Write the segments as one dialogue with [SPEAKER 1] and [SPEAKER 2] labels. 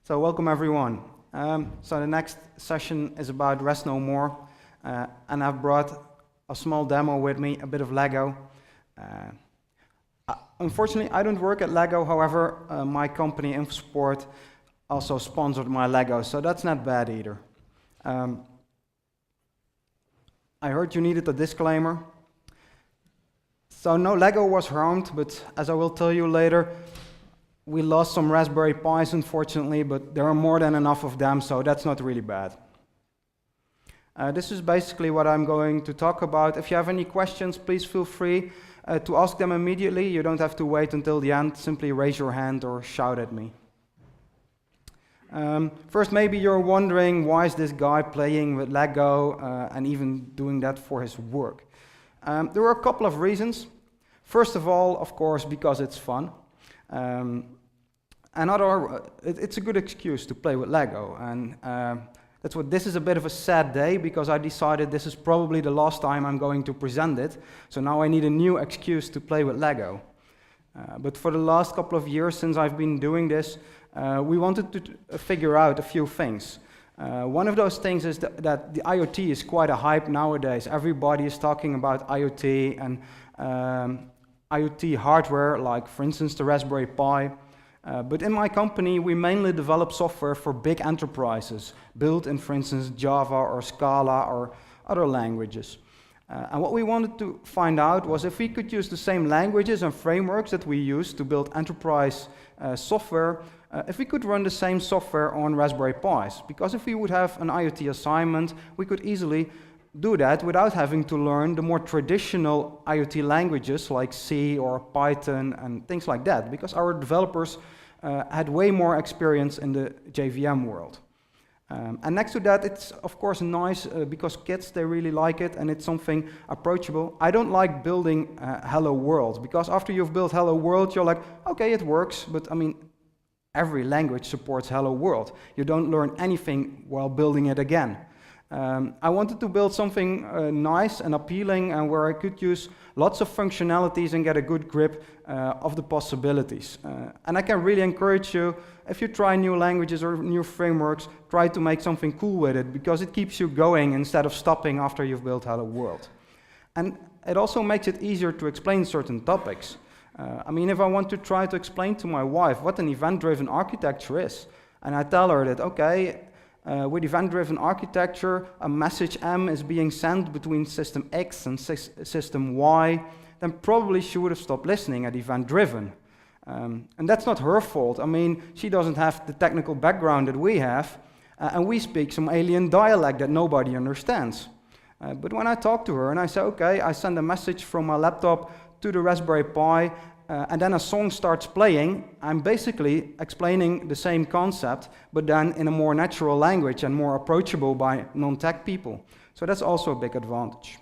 [SPEAKER 1] So welcome everyone. So the next session is about Rest No More, and I've brought a small demo with me, a bit of Lego. Unfortunately, I don't work at Lego, however, my company InfoSupport also sponsored my Lego, so that's not bad either. I heard you needed a disclaimer. So no Lego was harmed, but as I will tell you later, we lost some Raspberry Pis, unfortunately, but there are more than enough of them, so that's not really bad. This is basically what I'm going to talk about. If you have any questions, please feel free to ask them immediately. You don't have to wait until the end. Simply raise your hand or shout at me. First, maybe you're wondering, why is this guy playing with Lego and even doing that for his work? There were a couple of reasons. First of all, of course, because it's fun. It's a good excuse to play with Lego, and this is a bit of a sad day, because I decided this is probably the last time I'm going to present it, so now I need a new excuse to play with Lego. But for the last couple of years since I've been doing this, we wanted to figure out a few things. One of those things is that the IoT is quite a hype nowadays. Everybody is talking about IoT and IoT hardware, like for instance the Raspberry Pi. But in my company, we mainly develop software for big enterprises, built in, for instance, Java or Scala or other languages. And what we wanted to find out was if we could use the same languages and frameworks that we use to build enterprise software, if we could run the same software on Raspberry Pis. Because if we would have an IoT assignment, we could easily do that without having to learn the more traditional IoT languages like C or Python and things like that, because our developers had way more experience in the JVM world. And next to that, it's of course nice because kids, they really like it, and it's something approachable. I don't like building Hello World, because after you've built Hello World, you're like, okay, it works, but I mean, every language supports Hello World. You don't learn anything while building it again. I wanted to build something nice and appealing, and where I could use lots of functionalities and get a good grip of the possibilities. And I can really encourage you, if you try new languages or new frameworks, try to make something cool with it, because it keeps you going instead of stopping after you've built Hello World. And it also makes it easier to explain certain topics. I mean, if I want to try to explain to my wife what an event-driven architecture is, and I tell her that, okay, with event-driven architecture, a message M is being sent between system X and system Y, then probably she would have stopped listening at event-driven. And that's not her fault. I mean, she doesn't have the technical background that we have, and we speak some alien dialect that nobody understands. But when I talk to her and I say, okay, I send a message from my laptop to the Raspberry Pi, and then a song starts playing, I'm basically explaining the same concept, but then in a more natural language and more approachable by non-tech people. So that's also a big advantage.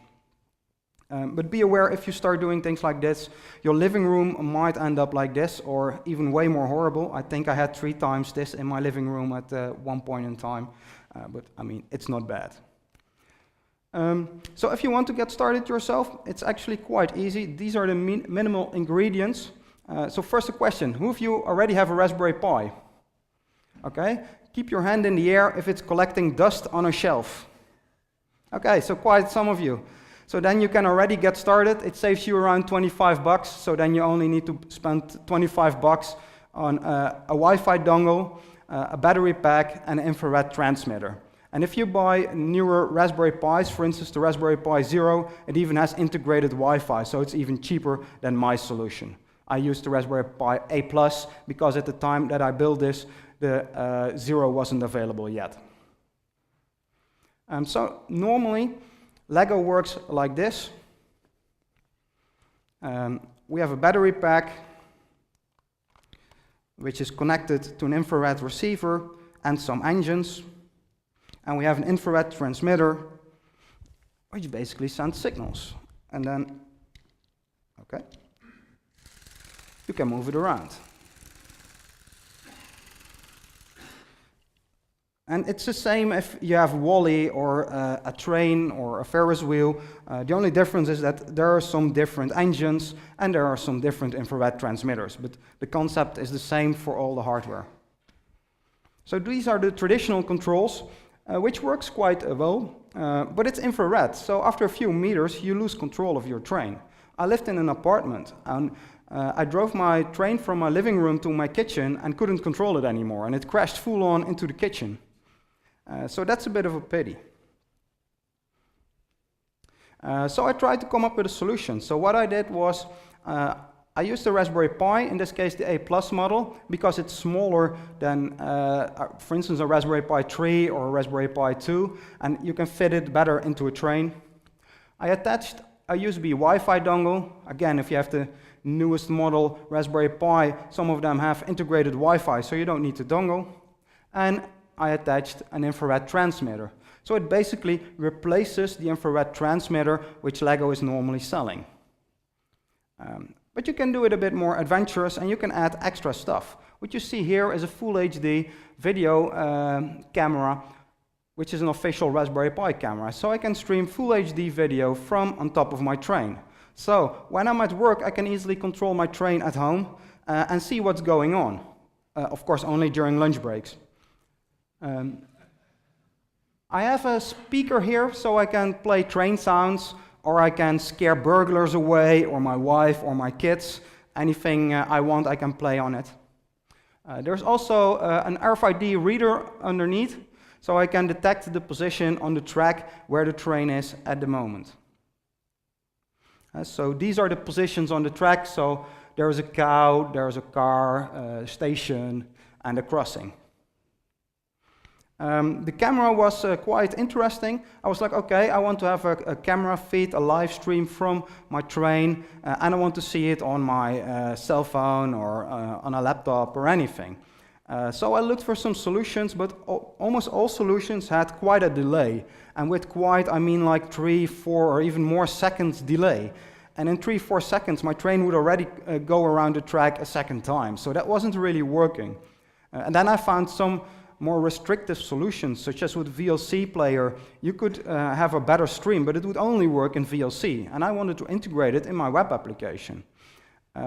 [SPEAKER 1] But be aware, if you start doing things like this, your living room might end up like this, or even way more horrible. I think I had 3 times this in my living room at one point in time, but I mean, it's not bad. So if you want to get started yourself, it's actually quite easy. These are the minimal ingredients. So first a question, who of you already have a Raspberry Pi? Okay, keep your hand in the air if it's collecting dust on a shelf. Okay, so quite some of you. So then you can already get started. It saves you around 25 bucks, so then you only need to spend 25 bucks on a Wi-Fi dongle, a battery pack, and an infrared transmitter. And if you buy newer Raspberry Pis, for instance the Raspberry Pi Zero, it even has integrated Wi-Fi, so it's even cheaper than my solution. I used the Raspberry Pi A+, because at the time that I built this, the Zero wasn't available yet. So normally, Lego works like this. We have a battery pack, which is connected to an infrared receiver and some engines. And we have an infrared transmitter, which basically sends signals. And then, okay, you can move it around. And it's the same if you have Wall-E or a train or a Ferris wheel. The only difference is that there are some different engines and there are some different infrared transmitters. But the concept is the same for all the hardware. So these are the traditional controls, which works quite well, but it's infrared. So after a few meters, you lose control of your train. I lived in an apartment, and I drove my train from my living room to my kitchen and couldn't control it anymore, and it crashed full on into the kitchen. So that's a bit of a pity. So I tried to come up with a solution. So what I did was, I used the Raspberry Pi, in this case the A+ model, because it's smaller than, for instance, a Raspberry Pi 3 or a Raspberry Pi 2, and you can fit it better into a train. I attached a USB Wi-Fi dongle. Again, if you have the newest model Raspberry Pi, some of them have integrated Wi-Fi, so you don't need the dongle. And I attached an infrared transmitter. So it basically replaces the infrared transmitter which LEGO is normally selling. But you can do it a bit more adventurous, and you can add extra stuff. What you see here is a full HD video camera, which is an official Raspberry Pi camera. So I can stream full HD video from on top of my train. So when I'm at work, I can easily control my train at home and see what's going on. Of course, only during lunch breaks. I have a speaker here, so I can play train sounds, or I can scare burglars away, or my wife, or my kids. Anything I want, I can play on it. There's also an RFID reader underneath, so I can detect the position on the track where the train is at the moment. So these are the positions on the track. So there's a cow, there's a car, a station, and a crossing. The camera was quite interesting. I was like, okay, I want to have a camera feed, a live stream from my train, and I want to see it on my cell phone or on a laptop or anything. So I looked for some solutions, but almost all solutions had quite a delay. And with quite, I mean like 3, 4, or even more seconds delay. And in 3, 4 seconds, my train would already go around the track a second time. So that wasn't really working. And then I found some more restrictive solutions, such as with Vlc Player. You could have a better stream, but it would only work in VLC, and I wanted to integrate it in my web application.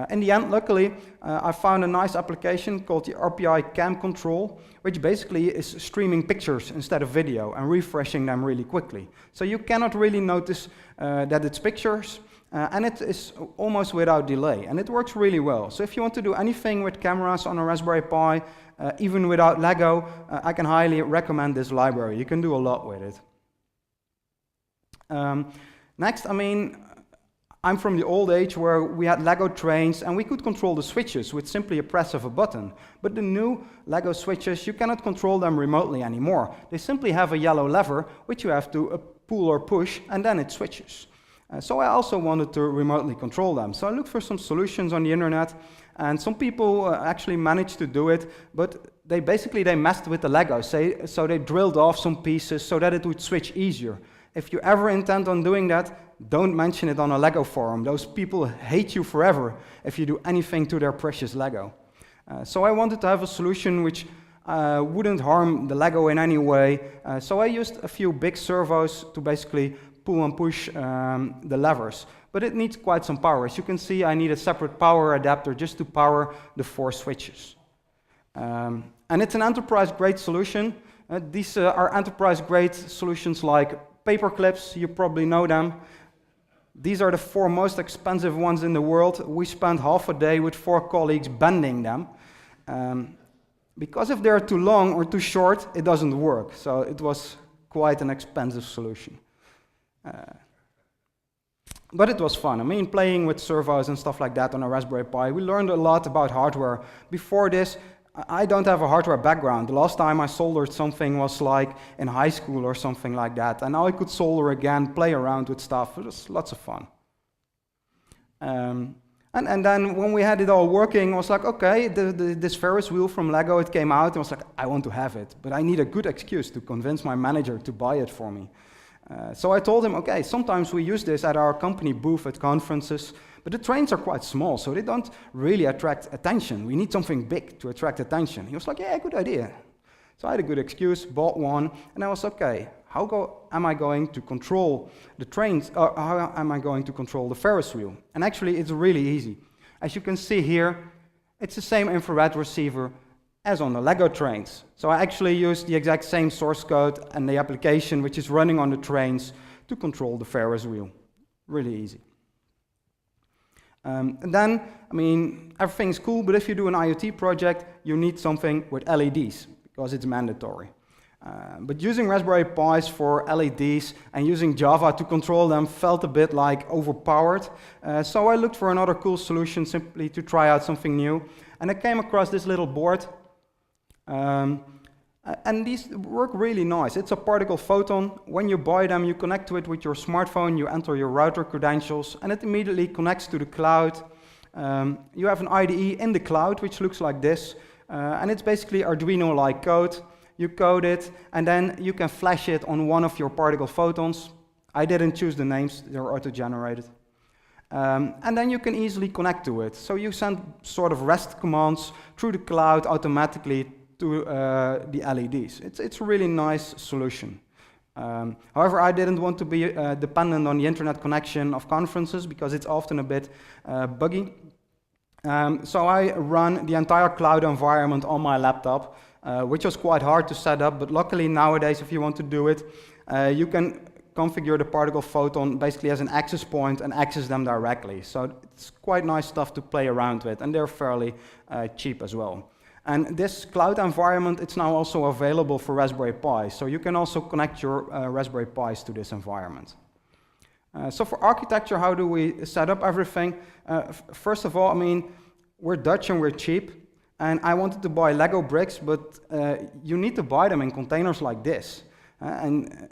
[SPEAKER 1] In the end, luckily, I found a nice application called the RPI Cam Control, which basically is streaming pictures instead of video and refreshing them really quickly. So you cannot really notice that it's pictures, and it is almost without delay, and it works really well. So if you want to do anything with cameras on a Raspberry Pi, even without LEGO, I can highly recommend this library. You can do a lot with it. Next, I mean, I'm from the old age where we had LEGO trains and we could control the switches with simply a press of a button. But the new LEGO switches, you cannot control them remotely anymore. They simply have a yellow lever, which you have to pull or push, and then it switches. So I also wanted to remotely control them. So I looked for some solutions on the internet, and some people actually managed to do it, but they messed with the LEGO. So they drilled off some pieces so that it would switch easier. If you ever intend on doing that, don't mention it on a LEGO forum. Those people hate you forever if you do anything to their precious LEGO. So I wanted to have a solution which wouldn't harm the LEGO in any way. So I used a few big servos to basically pull and push the levers. But it needs quite some power. As you can see, I need a separate power adapter just to power the 4 switches. And it's an enterprise-grade solution. These are enterprise-grade solutions like paper clips. You probably know them. These are the 4 most expensive ones in the world. We spent half a day with 4 colleagues bending them. Because if they're too long or too short, it doesn't work. So it was quite an expensive solution. But it was fun. I mean, playing with servos and stuff like that on a Raspberry Pi, we learned a lot about hardware. Before this, I don't have a hardware background. The last time I soldered something was like in high school or something like that. And now I could solder again, play around with stuff. It was lots of fun. And then when we had it all working, I was like, okay, this Ferris wheel from LEGO, it came out. And I was like, I want to have it. But I need a good excuse to convince my manager to buy it for me. So I told him, okay, sometimes we use this at our company booth at conferences, but the trains are quite small, so they don't really attract attention. We need something big to attract attention. He was like, yeah, good idea. So I had a good excuse, bought one, and I was okay, how am I going to control the trains, or how am I going to control the Ferris wheel? And actually, it's really easy. As you can see here, it's the same infrared receiver as on the Lego trains. So I actually used the exact same source code and the application which is running on the trains to control the Ferris wheel. Really easy. And then, I mean, everything's cool, but if you do an IoT project, you need something with LEDs, because it's mandatory. But using Raspberry Pis for LEDs and using Java to control them felt a bit like overpowered. So I looked for another cool solution simply to try out something new. And I came across this little board. And these work really nice. It's a particle Photon. When you buy them, you connect to it with your smartphone, you enter your router credentials, and it immediately connects to the cloud. You have an IDE in the cloud, which looks like this. And it's basically Arduino-like code. You code it, and then you can flash it on one of your particle photons. I didn't choose the names, they're auto-generated. And then you can easily connect to it. So you send sort of REST commands through the cloud automatically to the LEDs. It's a really nice solution. However, I didn't want to be dependent on the internet connection of conferences because it's often a bit buggy. So I run the entire cloud environment on my laptop, which was quite hard to set up, but luckily nowadays if you want to do it, you can configure the particle photon basically as an access point and access them directly. So it's quite nice stuff to play around with, and they're fairly cheap as well. And this cloud environment, it's now also available for Raspberry Pi, so you can also connect your Raspberry Pis to this environment. So for architecture, how do we set up everything? First of all, I mean, we're Dutch and we're cheap, and I wanted to buy Lego bricks, but you need to buy them in containers like this. And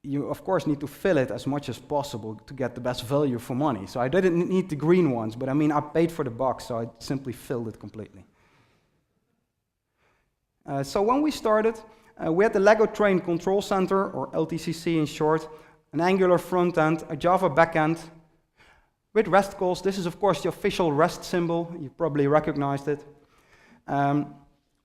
[SPEAKER 1] you, of course, need to fill it as much as possible to get the best value for money. So I didn't need the green ones, but I mean, I paid for the box, so I simply filled it completely. So when we started, we had the Lego Train Control Center, or LTCC in short, an Angular front end, a Java backend, with REST calls. This is, of course, the official REST symbol. You probably recognized it.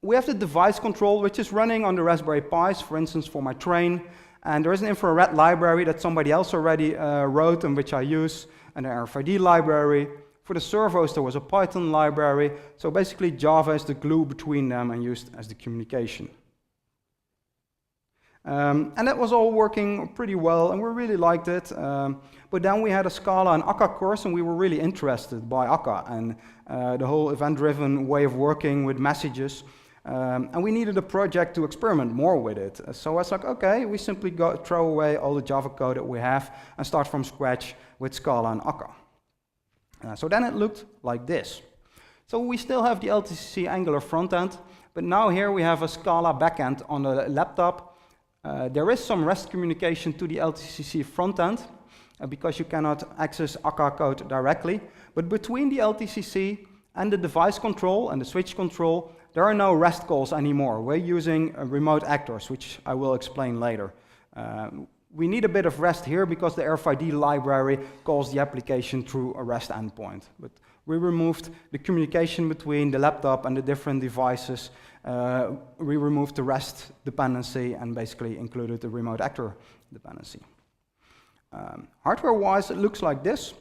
[SPEAKER 1] We have the device control, which is running on the Raspberry Pis, for instance, for my train. And there is an infrared library that somebody else already wrote and which I use, and an RFID library. For the servos, there was a Python library. So basically, Java is the glue between them and used as the communication. And that was all working pretty well, and we really liked it. But then we had a Scala and Akka course, and we were really interested by Akka and the whole event-driven way of working with messages. And we needed a project to experiment more with it. So I was like, okay, we simply throw away all the Java code that we have and start from scratch with Scala and Akka. So then it looked like this. So we still have the LTCC Angular frontend, but now here we have a Scala backend on the laptop. There is some REST communication to the LTCC frontend because you cannot access Akka code directly. But between the LTCC and the device control and the switch control, there are no REST calls anymore. We're using remote actors, which I will explain later. We need a bit of REST here because the RFID library calls the application through a REST endpoint. But we removed the communication between the laptop and the different devices. We removed the REST dependency and basically included the remote actor dependency. Hardware-wise, it looks like this.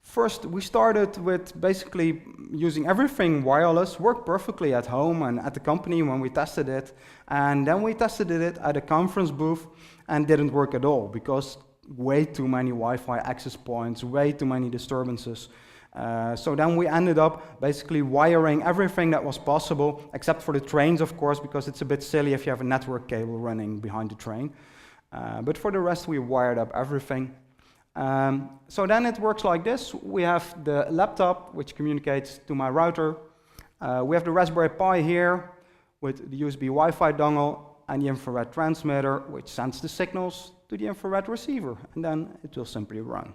[SPEAKER 1] First, we started with basically using everything wireless, worked perfectly at home and at the company when we tested it. And then we tested it at a conference booth and didn't work at all because way too many Wi-Fi access points, way too many disturbances. So then we ended up basically wiring everything that was possible, except for the trains, of course, because it's a bit silly if you have a network cable running behind the train. But for the rest, we wired up everything. So then it works like this. We have the laptop, which communicates to my router. We have the Raspberry Pi here with the USB Wi-Fi dongle and the infrared transmitter, which sends the signals to the infrared receiver, and then it will simply run.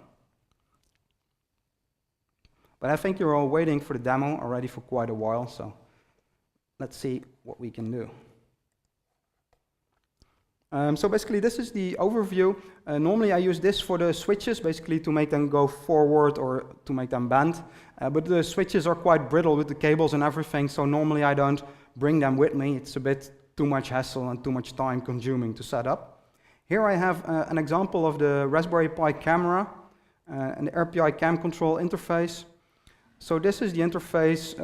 [SPEAKER 1] But I think you're all waiting for the demo already for quite a while, so let's see what we can do. So basically, this is the overview. Normally, I use this for the switches, basically to make them go forward or to make them bend. But the switches are quite brittle with the cables and everything, so normally I don't bring them with me. It's a bit too much hassle and too much time consuming to set up. Here I have an example of the Raspberry Pi camera and the RPI cam control interface. So this is the interface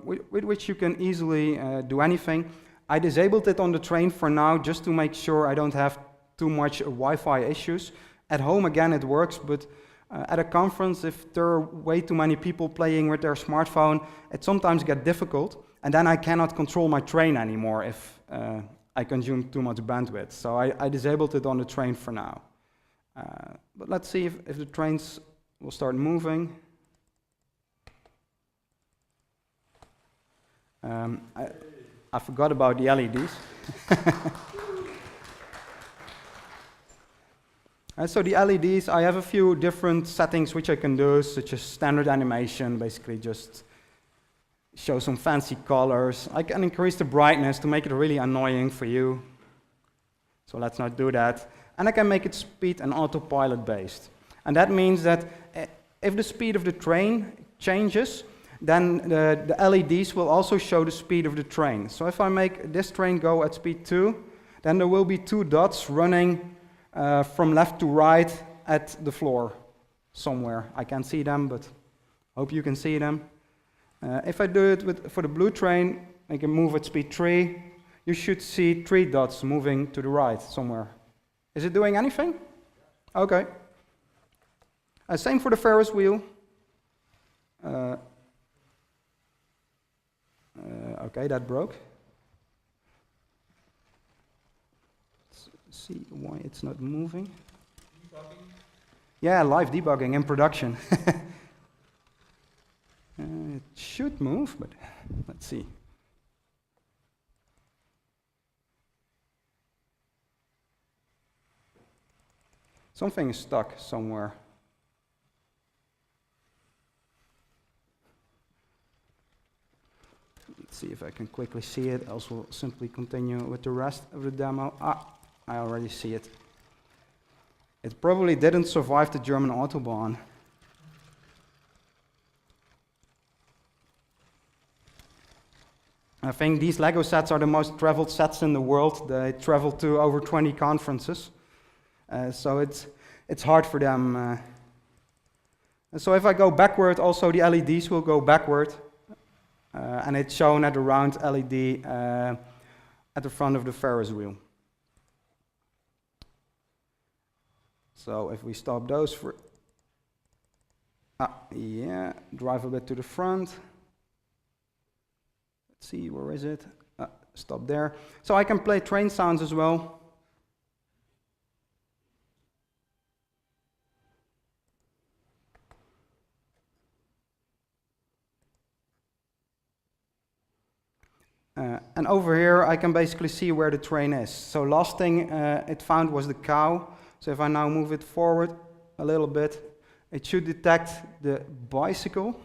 [SPEAKER 1] with which you can easily do anything. I disabled it on the train for now just to make sure I don't have too much Wi-Fi issues. At home again it works, but at a conference, if there are way too many people playing with their smartphone, it sometimes gets difficult, and then I cannot control my train anymore if I consume too much bandwidth. So I disabled it on the train for now. But let's see if the trains will start moving. I forgot about the LEDs. So the LEDs, I have a few different settings which I can do, such as standard animation, basically just show some fancy colors. I can increase the brightness to make it really annoying for you. So let's not do that. And I can make it speed and autopilot based. And that means that if the speed of the train changes, then the LEDs will also show the speed of the train. So if I make this train go at speed 2, then there will be 2 dots running from left to right at the floor somewhere. I can't see them, but hope you can see them. If I do it for the blue train, I can move at speed 3. You should see 3 dots moving to the right somewhere. Is it doing anything? Okay. Same for the Ferris wheel. Okay, that broke. See why it's not moving. Debugging? Yeah, live debugging in production. It should move, but let's see. Something is stuck somewhere. Let's see if I can quickly see it, else we'll simply continue with the rest of the demo. I already see it. It probably didn't survive the German Autobahn. I think these Lego sets are the most traveled sets in the world. They travel to over 20 conferences. So it's hard for them. And so if I go backward, also the LEDs will go backward. And it's shown at the round LED at the front of the Ferris wheel. So if we stop those for, yeah, drive a bit to the front. Let's see, where is it? Stop there. So I can play train sounds as well. And over here I can basically see where the train is. So last thing it found was the cow. So if I now move it forward a little bit, it should detect the bicycle.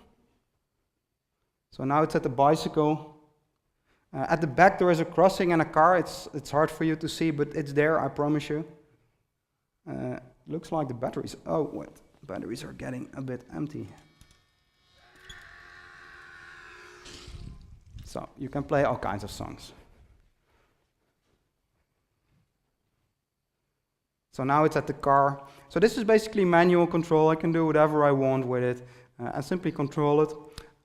[SPEAKER 1] So now it's at the bicycle. At the back there is a crossing and a car. It's hard for you to see, but it's there, I promise you. Looks like the batteries. Oh, wait, batteries are getting a bit empty. So you can play all kinds of songs. So now it's at the car. So this is basically manual control. I can do whatever I want with it and simply control it.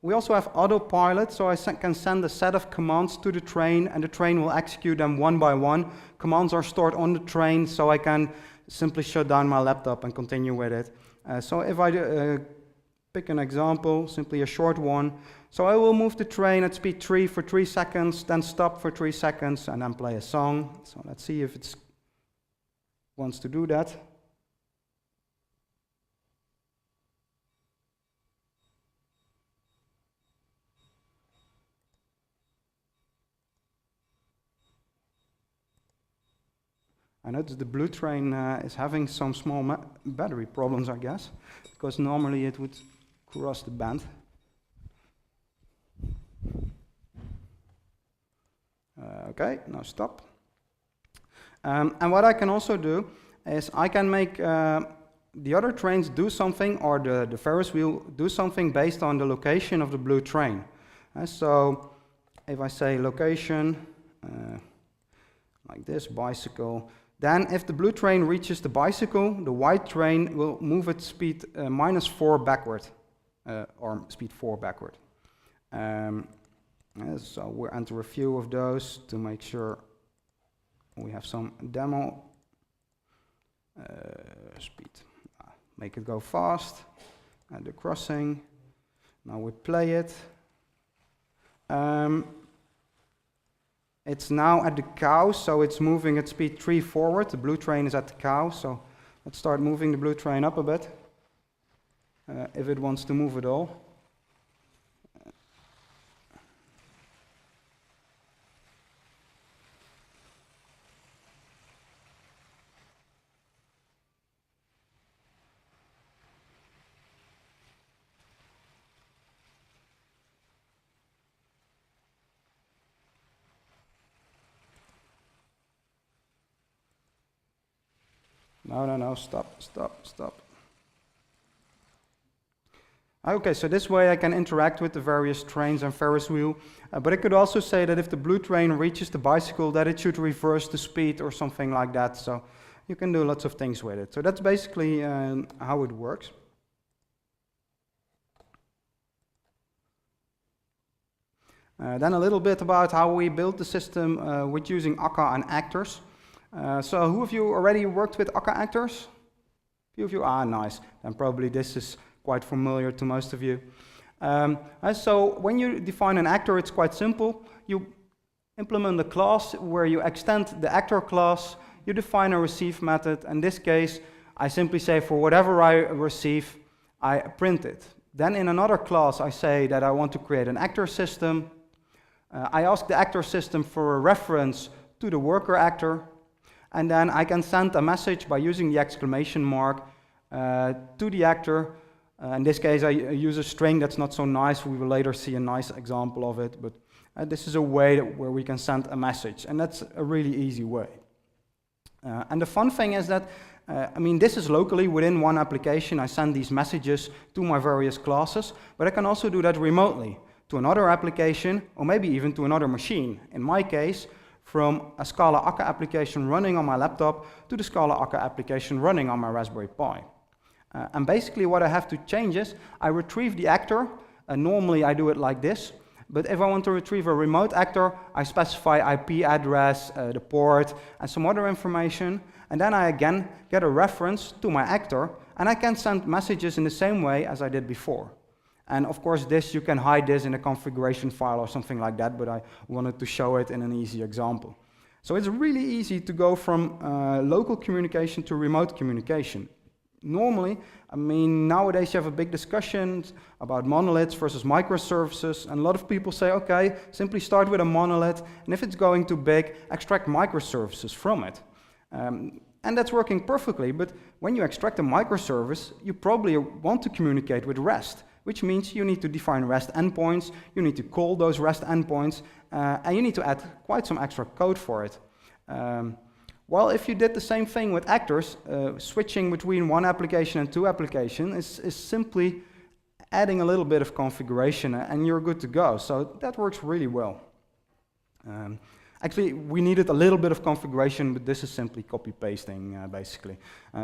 [SPEAKER 1] We also have autopilot, so I can send a set of commands to the train and the train will execute them one by one. Commands are stored on the train, so I can simply shut down my laptop and continue with it. So if I pick an example, simply a short one. So I will move the train at speed 3 for 3 seconds, then stop for 3 seconds, and then play a song. So let's see if it wants to do that. I noticed the blue train is having some small battery problems, I guess, because normally it would cross the band. Okay, now stop. And what I can also do is I can make the other trains do something, or the Ferris wheel do something based on the location of the blue train. So if I say location, like this, bicycle, then if the blue train reaches the bicycle, the white train will move its speed -4 backward. or speed 4 backward. So we'll enter a few of those to make sure we have some demo. Speed. Make it go fast. Add the crossing. Now we play it. It's now at the cow, so it's moving at speed 3 forward. The blue train is at the cow, so let's start moving the blue train up a bit, if it wants to move at all. No, stop. Okay, so this way I can interact with the various trains and Ferris wheel, but I could also say that if the blue train reaches the bicycle, that it should reverse the speed or something like that, so you can do lots of things with it. So that's basically how it works. Then a little bit about how we built the system with using Akka and actors. So who of you already worked with Akka actors? A few of you? Ah, nice. Then probably this is quite familiar to most of you. So when you define an actor, it's quite simple. You implement a class where you extend the actor class, you define a receive method. In this case, I simply say for whatever I receive, I print it. Then in another class, I say that I want to create an actor system. I ask the actor system for a reference to the worker actor. And then I can send a message by using the exclamation mark to the actor. In this case, I use a string that's not so nice. We will later see a nice example of it. But this is a way where we can send a message. And that's a really easy way. And the fun thing is that, this is locally within one application. I send these messages to my various classes. But I can also do that remotely to another application, or maybe even to another machine. In my case, from a Scala Akka application running on my laptop to the Scala Akka application running on my Raspberry Pi. And basically what I have to change is, I retrieve the actor, and normally I do it like this, but if I want to retrieve a remote actor, I specify IP address, the port, and some other information, and then I again get a reference to my actor, and I can send messages in the same way as I did before. And of course you can hide this in a configuration file or something like that, but I wanted to show it in an easy example. So it's really easy to go from local communication to remote communication. Normally, nowadays you have a big discussion about monoliths versus microservices, and a lot of people say, okay, simply start with a monolith, and if it's going too big, extract microservices from it. And that's working perfectly, but when you extract a microservice, you probably want to communicate with REST, which means you need to define REST endpoints, you need to call those REST endpoints, and you need to add quite some extra code for it. Well, if you did the same thing with actors, switching between one application and two applications is simply adding a little bit of configuration and you're good to go. So that works really well. Actually, we needed a little bit of configuration, but this is simply copy-pasting, basically.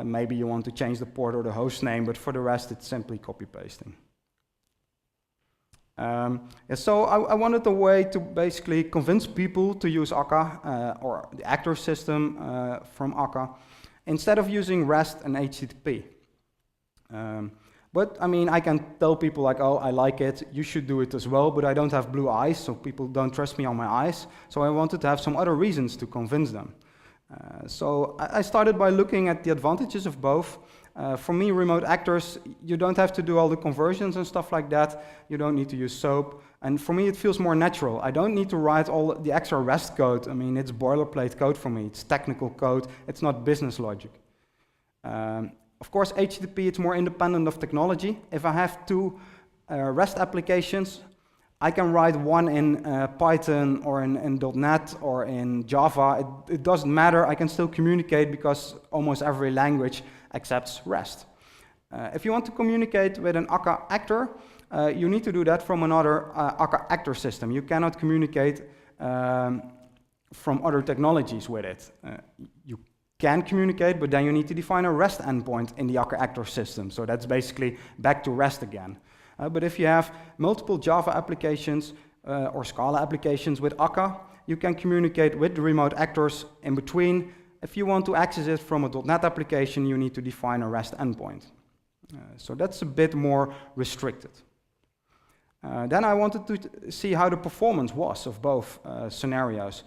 [SPEAKER 1] Maybe you want to change the port or the host name, but for the rest, it's simply copy-pasting. So I wanted a way to basically convince people to use Akka, or the actor system from Akka, instead of using REST and HTTP. But I can tell people like, oh, I like it, you should do it as well, but I don't have blue eyes, so people don't trust me on my eyes. So I wanted to have some other reasons to convince them. So I started by looking at the advantages of both. For me, remote actors, you don't have to do all the conversions and stuff like that. You don't need to use SOAP. And for me, it feels more natural. I don't need to write all the extra REST code. It's boilerplate code for me. It's technical code. It's not business logic. Of course, HTTP, it's more independent of technology. If I have two REST applications, I can write one in Python or in .NET or in Java. It doesn't matter. I can still communicate because almost every language accepts REST. If you want to communicate with an Akka actor, you need to do that from another Akka actor system. You cannot communicate from other technologies with it. You can communicate, but then you need to define a REST endpoint in the Akka actor system. So that's basically back to REST again. But if you have multiple Java applications or Scala applications with Akka, you can communicate with the remote actors in between. If you want to access it from a .NET application, you need to define a REST endpoint. So that's a bit more restricted. Then I wanted to see how the performance was of both scenarios,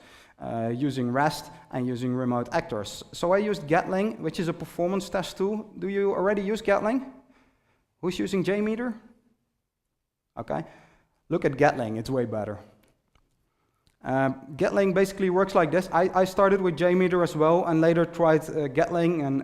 [SPEAKER 1] using REST and using remote actors. So I used Gatling, which is a performance test tool. Do you already use Gatling? Who's using JMeter? Okay, look at Gatling, it's way better. Gatling basically works like this. I started with JMeter as well and later tried Gatling, and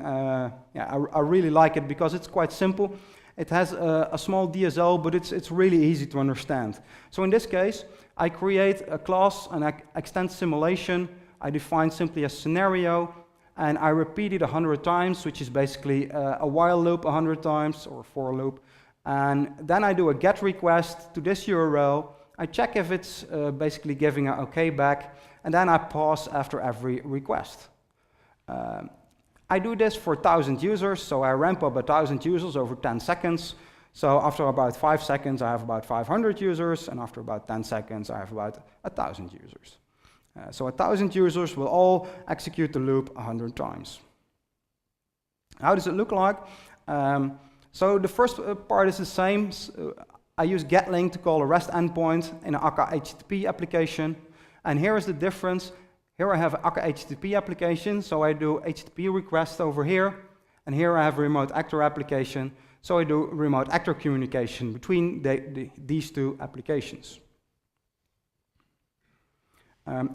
[SPEAKER 1] yeah, I really like it because it's quite simple. It has a small DSL, but it's really easy to understand. So in this case, I create a class and I extend simulation. I define simply a scenario and I repeat it 100 times, which is basically a while loop 100 times or for loop. And then I do a GET request to this URL. I check if it's basically giving an OK back, and then I pause after every request. I do this for 1,000 users, so I ramp up 1,000 users over 10 seconds. So after about 5 seconds, I have about 500 users, and after about 10 seconds, I have about 1,000 users. So 1,000 users will all execute the loop 100 times. How does it look like? So the first part is the same. I use Gatling to call a REST endpoint in an Akka HTTP application. And here is the difference. Here I have an Akka HTTP application, so I do HTTP requests over here. And here I have a remote actor application, so I do remote actor communication between these two applications.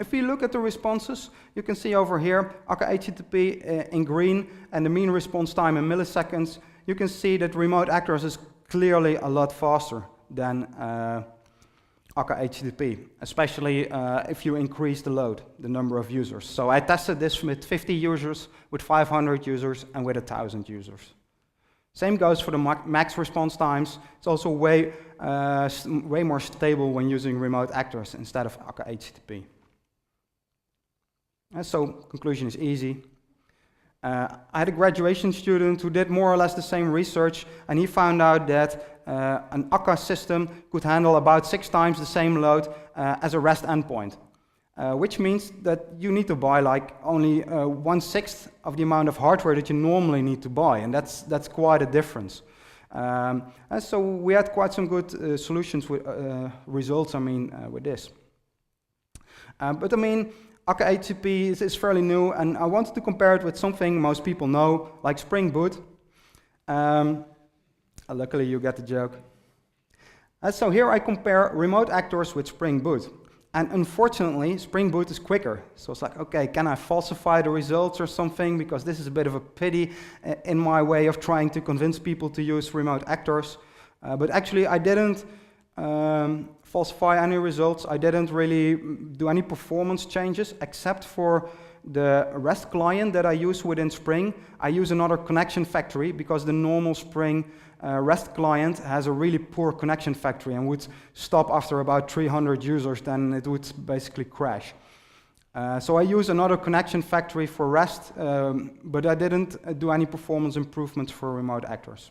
[SPEAKER 1] If we look at the responses, you can see over here, Akka HTTP in green and the mean response time in milliseconds. You can see that remote actors is clearly a lot faster than Akka HTTP, especially if you increase the load, the number of users. So I tested this with 50 users, with 500 users, and with 1,000 users. Same goes for the max response times. It's also way more stable when using remote actors instead of Akka HTTP. So conclusion is easy. I had a graduation student who did more or less the same research, and he found out that an Akka system could handle about 6 times the same load as a REST endpoint, which means that you need to buy like only 1/6 of the amount of hardware that you normally need to buy, and that's quite a difference. And so we had quite some good solutions with results. I mean, with this. But I mean, Akka HTTP is fairly new, and I wanted to compare it with something most people know, like Spring Boot. Luckily, you get the joke. So here I compare remote actors with Spring Boot. And unfortunately, Spring Boot is quicker. So it's like, okay, can I falsify the results or something? Because this is a bit of a pity in my way of trying to convince people to use remote actors. But actually, I didn't falsify any results. I didn't really do any performance changes, except for the REST client that I use within Spring. I use another connection factory because the normal Spring REST client has a really poor connection factory and would stop after about 300 users, then it would basically crash. So I use another connection factory for REST, but I didn't do any performance improvements for remote actors.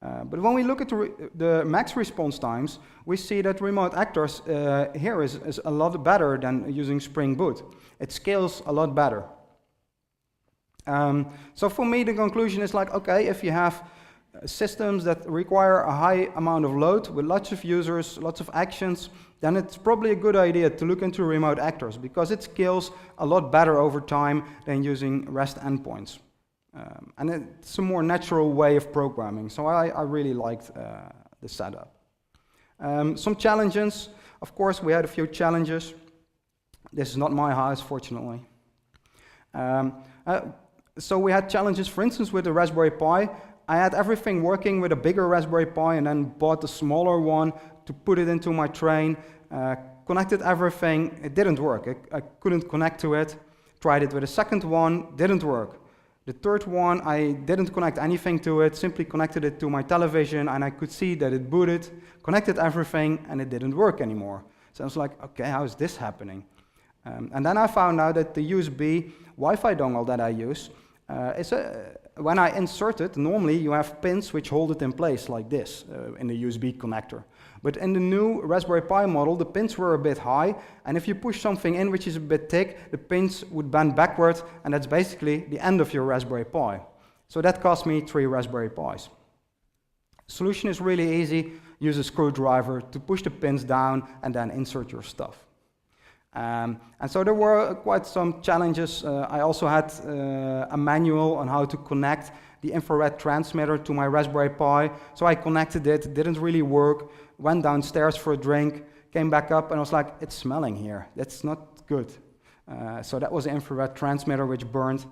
[SPEAKER 1] But when we look at the max response times, we see that remote actors here is a lot better than using Spring Boot. It scales a lot better. So for me, the conclusion is like, okay, if you have systems that require a high amount of load with lots of users, lots of actions, then it's probably a good idea to look into remote actors because it scales a lot better over time than using REST endpoints. And it's a more natural way of programming, so I really liked the setup. Some challenges, of course, we had a few challenges. This is not my house, fortunately. So we had challenges, for instance, with the Raspberry Pi. I had everything working with a bigger Raspberry Pi and then bought the smaller one to put it into my train, connected everything, it didn't work. I couldn't connect to it. Tried it with a second one, didn't work. The third one, I didn't connect anything to it, simply connected it to my television and I could see that it booted, connected everything and it didn't work anymore. So I was like, okay, how is this happening? And then I found out that the USB Wi-Fi dongle that I use is a when I insert it, normally you have pins which hold it in place like this in the USB connector. But in the new Raspberry Pi model, the pins were a bit high, and if you push something in which is a bit thick, the pins would bend backward, and that's basically the end of your Raspberry Pi. So that cost me 3 Raspberry Pis. The solution is really easy. Use a screwdriver to push the pins down and then insert your stuff. And so there were quite some challenges. I also had a manual on how to connect the infrared transmitter to my Raspberry Pi. So I connected it, didn't really work, went downstairs for a drink, came back up, and I was like, it's smelling here. That's not good. So that was the infrared transmitter which burned.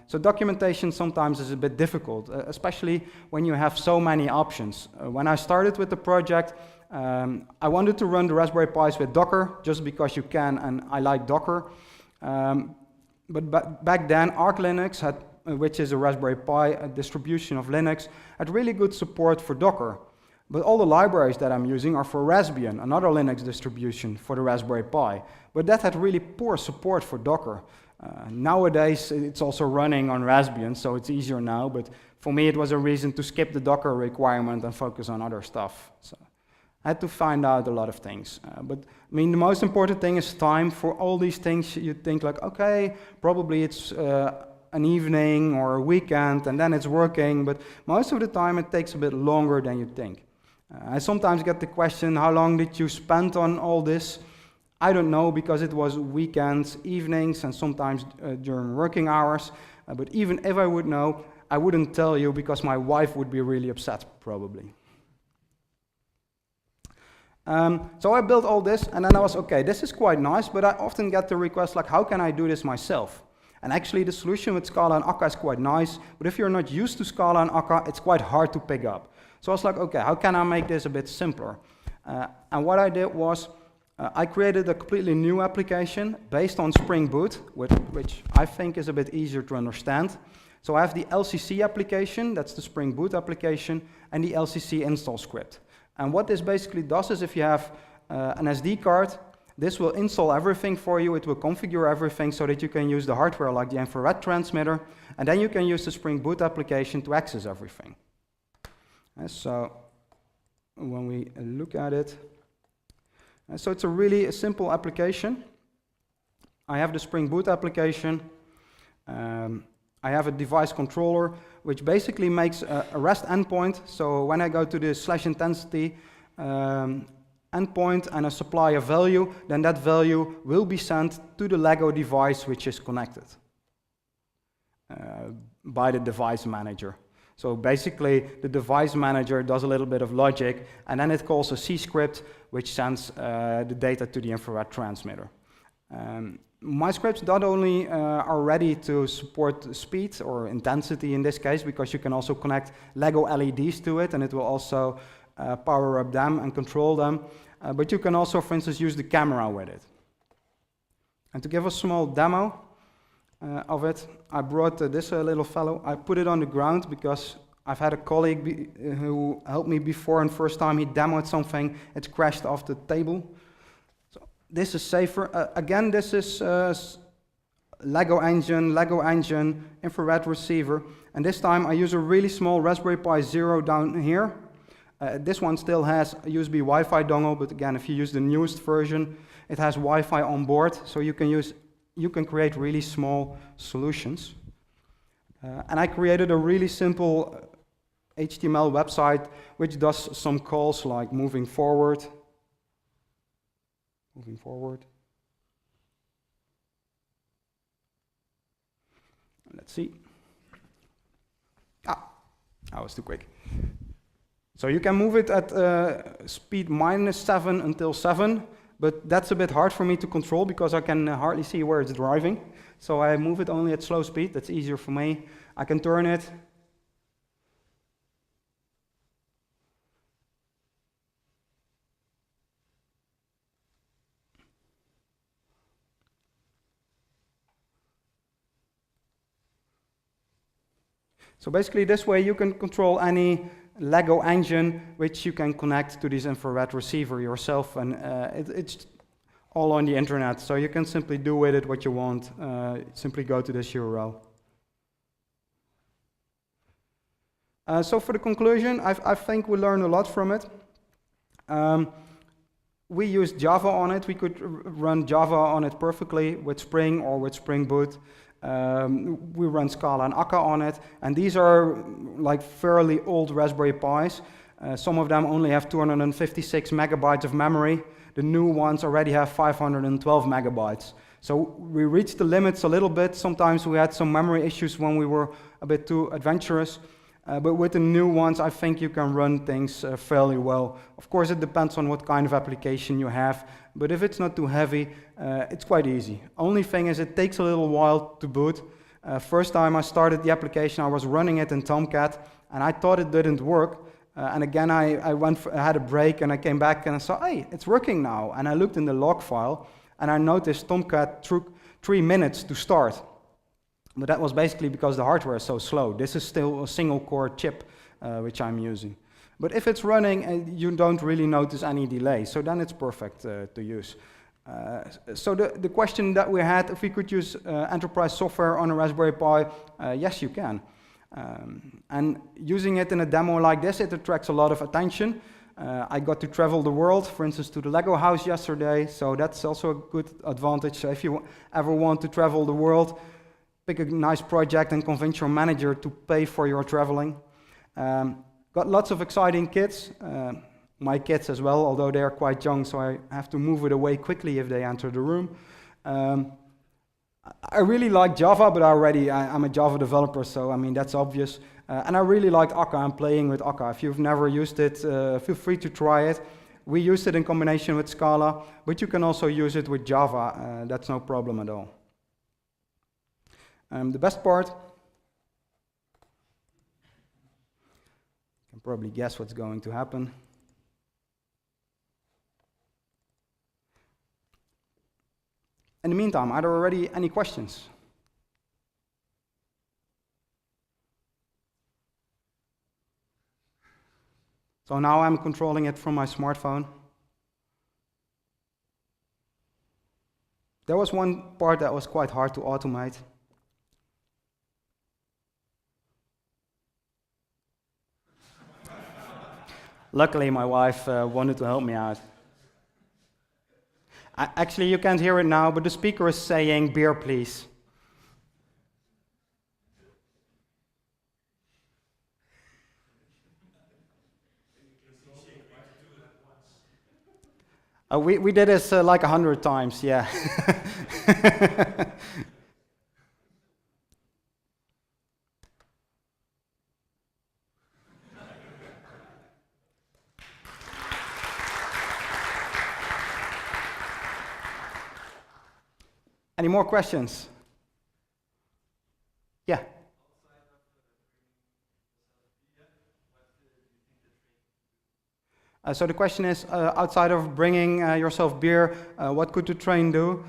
[SPEAKER 1] So documentation sometimes is a bit difficult, especially when you have so many options. When I started with the project, I wanted to run the Raspberry Pis with Docker, just because you can, and I like Docker. But back then, Arch Linux, which is a Raspberry Pi, a distribution of Linux, had really good support for Docker. But all the libraries that I'm using are for Raspbian, another Linux distribution for the Raspberry Pi. But that had really poor support for Docker. Nowadays, it's also running on Raspbian, so it's easier now. But for me, it was a reason to skip the Docker requirement and focus on other stuff. So I had to find out a lot of things. But I mean, the most important thing is time. For all these things, you think like, okay, probably it's an evening or a weekend, and then it's working. But most of the time, it takes a bit longer than you think. I sometimes get the question, how long did you spend on all this? I don't know, because it was weekends, evenings, and sometimes during working hours. But even if I would know, I wouldn't tell you, because my wife would be really upset, probably. So I built all this, and then I was, okay, this is quite nice, but I often get the request, like, how can I do this myself? And actually, the solution with Scala and Akka is quite nice, but if you're not used to Scala and Akka, it's quite hard to pick up. So I was like, okay, how can I make this a bit simpler? And what I did was, I created a completely new application based on Spring Boot, which I think is a bit easier to understand. So I have the LCC application, that's the Spring Boot application, and the LCC install script. And what this basically does is, if you have an SD card, this will install everything for you. It will configure everything so that you can use the hardware like the infrared transmitter, and then you can use the Spring Boot application to access everything. And so when we look at it, so it's a really simple application. I have the Spring Boot application. I have a device controller, which basically makes a REST endpoint. So when I go to the /intensity endpoint and I supply a value, then that value will be sent to the Lego device which is connected by the device manager. So basically, the device manager does a little bit of logic, and then it calls a C script, which sends the data to the infrared transmitter. My scripts not only are ready to support speed or intensity in this case, because you can also connect Lego LEDs to it, and it will also power up them and control them. But you can also, for instance, use the camera with it. And to give a small demo of it, I brought this little fellow. I put it on the ground because I've had a colleague who helped me before, and first time he demoed something, it crashed off the table. So this is safer. Again, this is Lego engine, infrared receiver, and this time I use a really small Raspberry Pi Zero down here. This one still has a USB Wi-Fi dongle, but again, if you use the newest version, it has Wi-Fi on board, so you can create really small solutions. And I created a really simple HTML website which does some calls like moving forward. Let's see. I was too quick. So you can move it at speed -7 until 7. But that's a bit hard for me to control because I can hardly see where it's driving. So I move it only at slow speed. That's easier for me. I can turn it. So basically this way you can control any Lego engine which you can connect to this infrared receiver yourself, and it's all on the internet, so you can simply do with it what you want. Simply go to this URL. So for the conclusion, I think we learned a lot from it. We used Java on it. We could run Java on it perfectly with Spring or with Spring Boot. We run Scala and Akka on it, and these are like fairly old Raspberry Pis. Some of them only have 256 megabytes of memory. The new ones already have 512 megabytes. So we reached the limits a little bit. Sometimes we had some memory issues when we were a bit too adventurous. But with the new ones, I think you can run things fairly well. Of course, it depends on what kind of application you have. But if it's not too heavy, it's quite easy. Only thing is it takes a little while to boot. First time I started the application, I was running it in Tomcat, and I thought it didn't work. And again, I had a break, and I came back, and I saw, hey, it's working now. And I looked in the log file, and I noticed Tomcat took 3 minutes to start. But that was basically because the hardware is so slow. This is still a single-core chip, which I'm using. But if it's running, you don't really notice any delay, so then it's perfect to use. So the question that we had, if we could use enterprise software on a Raspberry Pi, yes, you can. And using it in a demo like this, it attracts a lot of attention. I got to travel the world, for instance, to the Lego house yesterday, so that's also a good advantage. So if you ever want to travel the world, pick a nice project and convince your manager to pay for your traveling. Got lots of exciting kits, my kids as well, although they are quite young, so I have to move it away quickly if they enter the room. I really like Java, but I'm a Java developer, so I mean that's obvious. And I really like Akka. I'm playing with Akka. If you've never used it, feel free to try it. We used it in combination with Scala, but you can also use it with Java. That's no problem at all. The best part, you can probably guess what's going to happen. In the meantime, are there already any questions? So now I'm controlling it from my smartphone. There was one part that was quite hard to automate. Luckily, my wife wanted to help me out. Actually, you can't hear it now, but the speaker is saying, "Beer, please." We did this like 100 times, yeah. Any more questions? Yeah. So the question is, outside of bringing yourself beer, what could the train do?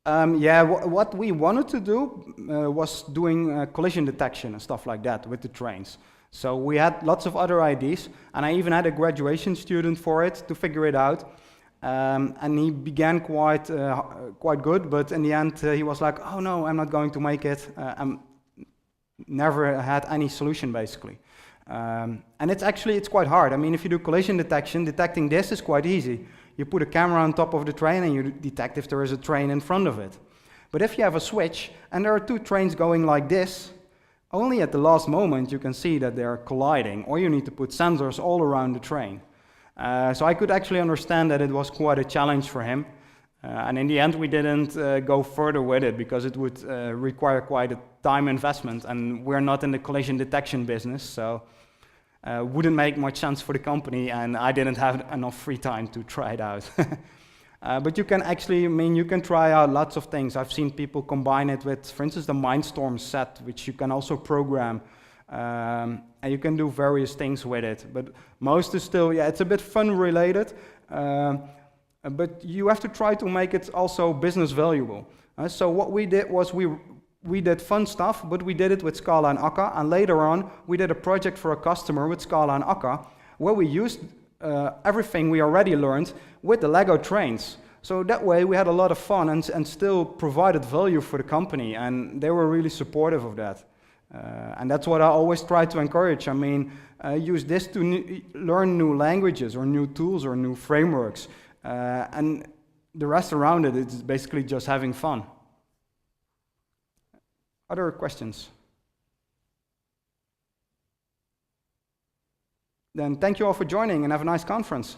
[SPEAKER 1] Yeah, what we wanted to do was doing collision detection and stuff like that with the trains. So we had lots of other ideas, and I even had a graduation student for it to figure it out. And he began quite good, but in the end he was like, "Oh no, I'm not going to make it." Never had any solution basically. And it's quite hard. I mean, if you do collision detection, detecting this is quite easy. You put a camera on top of the train and you detect if there is a train in front of it. But if you have a switch and there are two trains going like this, only at the last moment you can see that they're colliding, or you need to put sensors all around the train. So I could actually understand that it was quite a challenge for him. And in the end we didn't go further with it because it would require quite a time investment, and we're not in the collision detection business, so wouldn't make much sense for the company, and I didn't have enough free time to try it out. But you can actually, I mean, you can try out lots of things. I've seen people combine it with, for instance, the Mindstorm set, which you can also program. And you can do various things with it. But most is still, yeah, it's a bit fun related. But you have to try to make it also business valuable. So what we did was we did fun stuff, but we did it with Scala and Akka. And later on, we did a project for a customer with Scala and Akka, where we used everything we already learned with the Lego trains. So that way we had a lot of fun and still provided value for the company, and they were really supportive of that. And that's what I always try to encourage. I mean, use this to learn new languages or new tools or new frameworks. And the rest around it is basically just having fun. Other questions? Then thank you all for joining and have a nice conference.